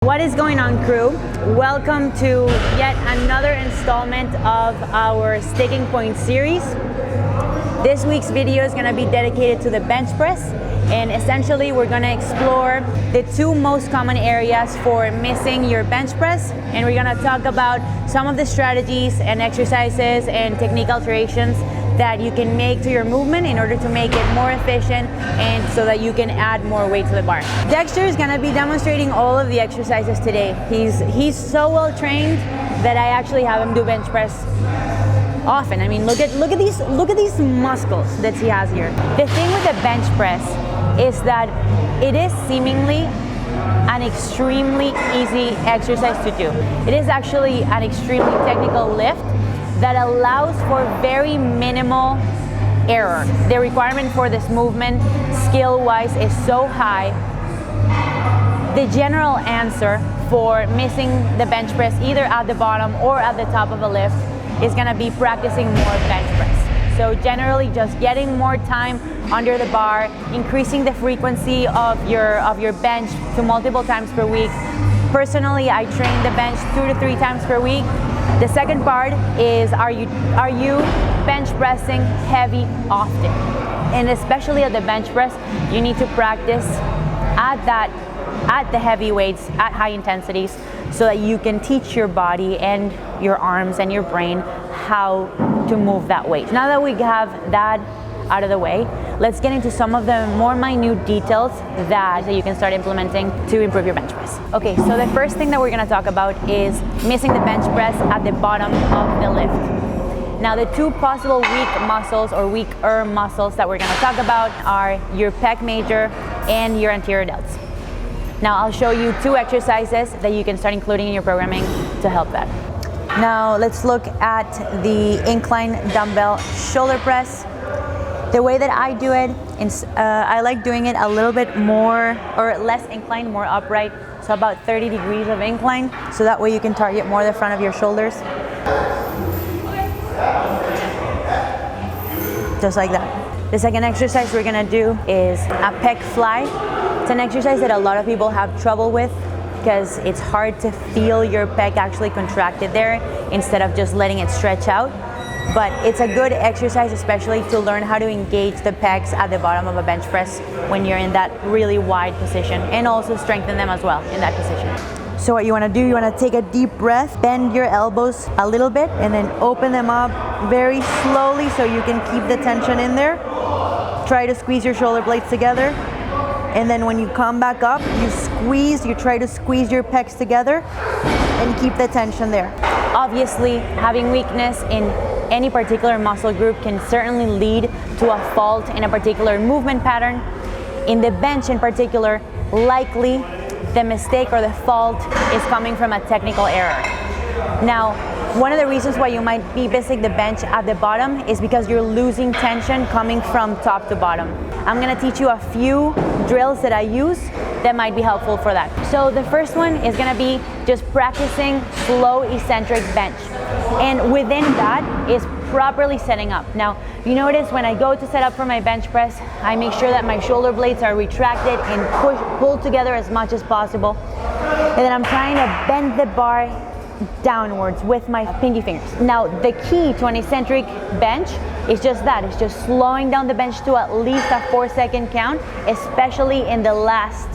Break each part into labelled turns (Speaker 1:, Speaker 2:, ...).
Speaker 1: What is going on, crew? Welcome to yet another installment of our Sticking Point series. This week's video is going to be dedicated to the bench press, and essentially we're going to explore the two most common areas for missing your bench press, and we're going to talk about some of the strategies and exercises and technique alterations that you can make to your movement in order to make it more efficient and so that you can add more weight to the bar. Dexter is going to be demonstrating all of the exercises today. He's so well trained that I actually have him do bench press often. I mean, look at these muscles that he has here. The thing with the bench press is that it is seemingly an extremely easy exercise to do. It is actually an extremely technical lift that allows for very minimal error. The requirement for this movement, skill-wise, is so high. The general answer for missing the bench press, either at the bottom or at the top of a lift, is gonna be practicing more bench press. So generally just getting more time under the bar, increasing the frequency of your bench to multiple times per week. Personally, I train the bench 2 to 3 times per week. The second part is, are you bench pressing heavy often? And especially at the bench press, you need to practice at the heavy weights, at high intensities, so that you can teach your body and your arms and your brain how to move that weight. Now that we have that out of the way, let's get into some of the more minute details that you can start implementing to improve your bench press. Okay, so the first thing that we're gonna talk about is missing the bench press at the bottom of the lift. Now, the two possible weak muscles or weaker muscles that we're gonna talk about are your pec major and your anterior delts. Now, I'll show you 2 exercises that you can start including in your programming to help that. Now, let's look at the incline dumbbell shoulder press. The way that I do it is I like doing it a little bit more or less inclined, more upright, so about 30 degrees of incline, so that way you can target more the front of your shoulders. Just like that. The second exercise we're gonna do is a pec fly. It's an exercise that a lot of people have trouble with because it's hard to feel your pec actually contracted there instead of just letting it stretch out. But it's a good exercise, especially to learn how to engage the pecs at the bottom of a bench press when you're in that really wide position, and also strengthen them as well in that position. So what you want to do, you want to take a deep breath, bend your elbows a little bit, and then open them up very slowly so you can keep the tension in there. Try to squeeze your shoulder blades together. And then when you come back up, you try to squeeze your pecs together and keep the tension there. Obviously, having weakness in any particular muscle group can certainly lead to a fault in a particular movement pattern. In the bench in particular, likely the mistake or the fault is coming from a technical error. Now, one of the reasons why you might be missing the bench at the bottom is because you're losing tension coming from top to bottom. I'm gonna teach you a few drills that I use that might be helpful for that. So the first one is gonna be just practicing slow eccentric bench. And within that is properly setting up. Now, you notice when I go to set up for my bench press, I make sure that my shoulder blades are retracted and pulled together as much as possible. And then I'm trying to bend the bar downwards with my pinky fingers. Now, the key to an eccentric bench is just that. It's just slowing down the bench to at least a 4-second count, especially in the last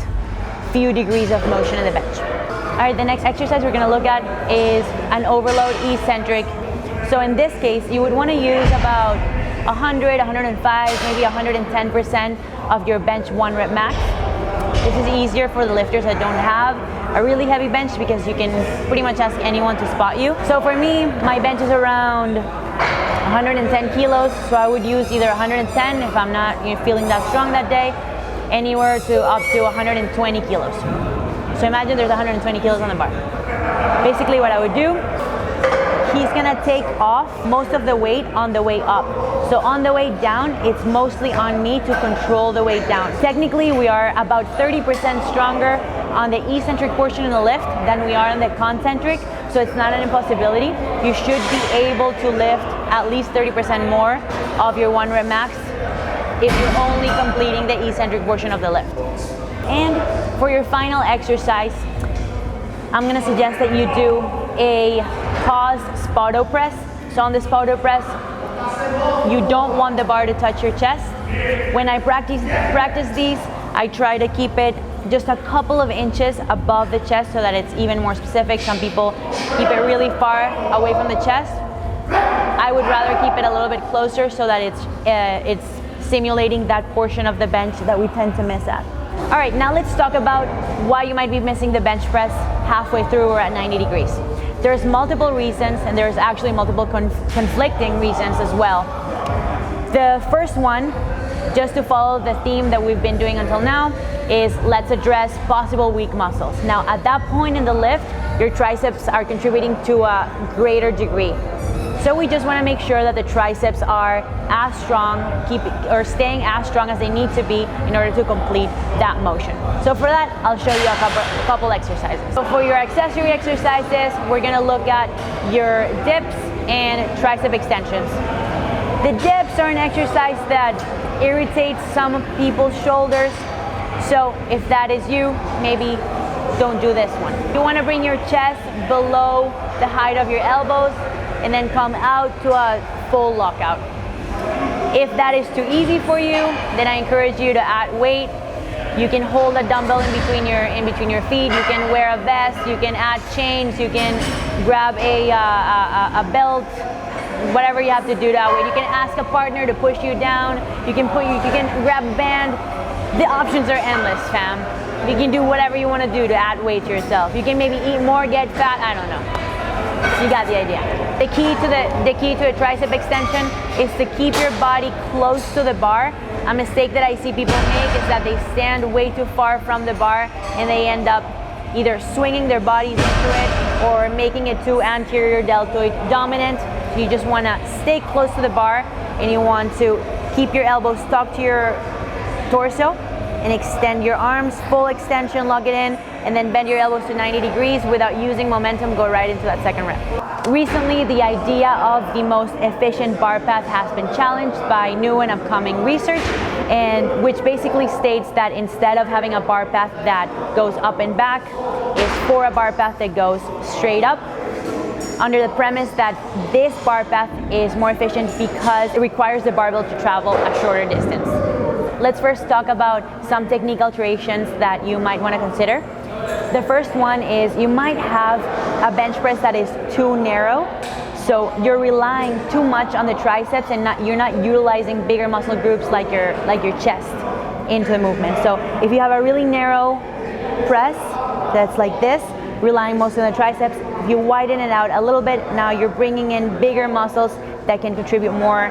Speaker 1: few degrees of motion in the bench. All right, the next exercise we're gonna look at is an overload eccentric. So in this case, you would wanna use about 100, 105, maybe 110% of your bench 1 rep max. This is easier for the lifters that don't have a really heavy bench because you can pretty much ask anyone to spot you. So for me, my bench is around 110 kilos, so I would use either 110 if I'm not feeling that strong that day, anywhere to up to 120 kilos. So imagine there's 120 kilos on the bar. Basically what I would do, he's gonna take off most of the weight on the way up. So on the way down, it's mostly on me to control the weight down. Technically, we are about 30% stronger on the eccentric portion of the lift than we are on the concentric, so it's not an impossibility. You should be able to lift at least 30% more of your 1 rep max if you're only completing the eccentric portion of the lift. And for your final exercise, I'm gonna suggest that you do a paused spot press. So on the spot press, you don't want the bar to touch your chest. When I practice these, I try to keep it just a couple of inches above the chest so that it's even more specific. Some people keep it really far away from the chest. I would rather keep it a little bit closer so that it's simulating that portion of the bench that we tend to miss at. All right, now let's talk about why you might be missing the bench press halfway through or at 90 degrees. There's multiple reasons, and there's actually multiple conflicting reasons as well. The first one, just to follow the theme that we've been doing until now, is let's address possible weak muscles. Now, at that point in the lift, your triceps are contributing to a greater degree. So we just want to make sure that the triceps are as strong, staying as strong as they need to be in order to complete that motion. So for that, I'll show you a couple exercises. So for your accessory exercises, we're going to look at your dips and tricep extensions. The dips are an exercise that irritates some people's shoulders. So if that is you, maybe don't do this one. You want to bring your chest below the height of your elbows and then come out to a full lockout. If that is too easy for you, then I encourage you to add weight. You can hold a dumbbell in between your feet. You can wear a vest. You can add chains. You can grab a belt. Whatever you have to do that way. You can ask a partner to push you down. You can grab a band. The options are endless, fam. You can do whatever you want to do to add weight to yourself. You can maybe eat more, get fat. I don't know. You got the idea. The key to a tricep extension is to keep your body close to the bar. A mistake that I see people make is that they stand way too far from the bar and they end up either swinging their bodies into it or making it too anterior deltoid dominant. So you just want to stay close to the bar and you want to keep your elbows stuck to your torso and extend your arms, full extension, lock it in, and then bend your elbows to 90 degrees without using momentum, go right into that second rep. Recently, the idea of the most efficient bar path has been challenged by new and upcoming research, and which basically states that instead of having a bar path that goes up and back, is for a bar path that goes straight up, under the premise that this bar path is more efficient because it requires the barbell to travel a shorter distance. Let's first talk about some technique alterations that you might want to consider. The first one is you might have a bench press that is too narrow, so you're relying too much on the triceps and you're not utilizing bigger muscle groups like your chest into the movement. So if you have a really narrow press that's like this, relying mostly on the triceps, if you widen it out a little bit, now you're bringing in bigger muscles that can contribute more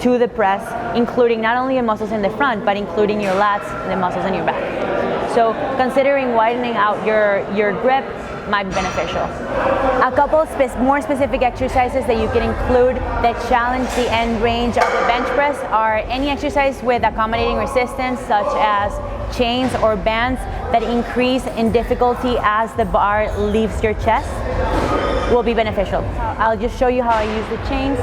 Speaker 1: to the press, including not only the muscles in the front, but including your lats and the muscles in your back. So considering widening out your grip might be beneficial. A couple more specific exercises that you can include that challenge the end range of the bench press are any exercise with accommodating resistance, such as chains or bands that increase in difficulty as the bar leaves your chest, will be beneficial. I'll just show you how I use the chains.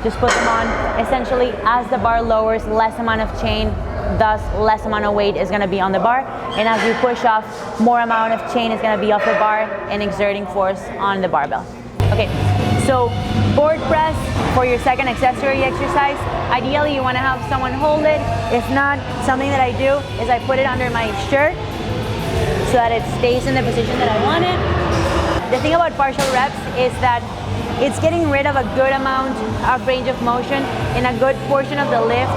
Speaker 1: Just put them on. Essentially, as the bar lowers, less amount of chain, thus less amount of weight is going to be on the bar. And as you push off, more amount of chain is going to be off the bar and exerting force on the barbell. Okay, so board press for your second accessory exercise. Ideally, you want to have someone hold it. If not, something that I do is I put it under my shirt so that it stays in the position that I want it. The thing about partial reps is that it's getting rid of a good amount of range of motion in a good portion of the lift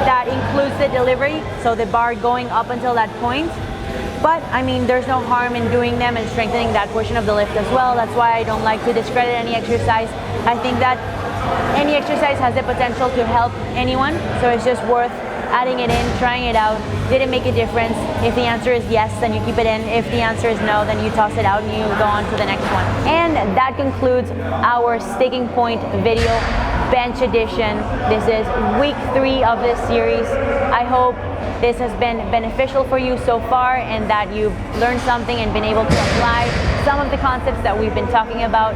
Speaker 1: that includes the delivery, so the bar going up until that point. But I mean, there's no harm in doing them and strengthening that portion of the lift as well. That's why I don't like to discredit any exercise. I think that any exercise has the potential to help anyone, so it's just worth adding it in, trying it out. Did it make a difference? If the answer is yes, then you keep it in. If the answer is no, then you toss it out and you go on to the next one. And that concludes our sticking point video bench edition. This is week 3 of this series. I hope this has been beneficial for you so far and that you've learned something and been able to apply some of the concepts that we've been talking about.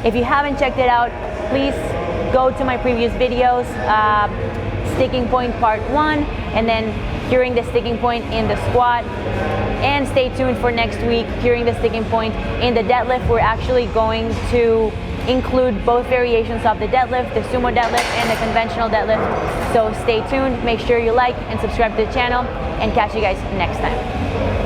Speaker 1: If you haven't checked it out, please go to my previous videos, Sticking Point Part 1, and then curing the sticking point in the squat. And stay tuned for next week, curing the sticking point in the deadlift. We're actually going to include both variations of the deadlift, the sumo deadlift and the conventional deadlift. So stay tuned, make sure you like and subscribe to the channel, and catch you guys next time.